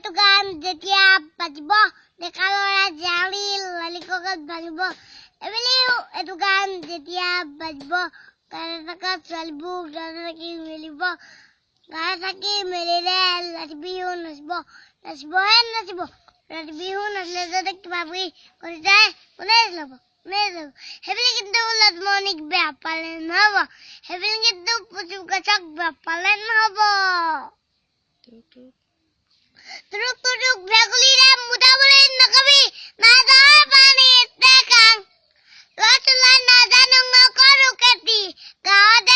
এইটো গান যেতিয়া বাজিব ডেকা ল'ৰা জাউৰি লালি ককাত ভাঙিব এবেলিও এইটো গান যেতিয়া বাজিব গানে থকা ছোৱালীবোৰ গানে থাকি মেলিব গানে থাকি মেলিলে ৰাতি বিহু নাচিব নাচিবহে নাচিব ৰাতি বিহু নাচিলে যদি কিবা বুলি কৰি যায় কোনে ল'ব সেইবুলি কিন্তু লক্ষ্মণিক বেয়া পালে নহ'ব সেইবুলি কিন্তু পুচু গছক বেয়া পালে নহ'ব Turuk turuk begulira muda mulai nakabi nada pani tekang Rasulullah nada nunggu koru keti Gada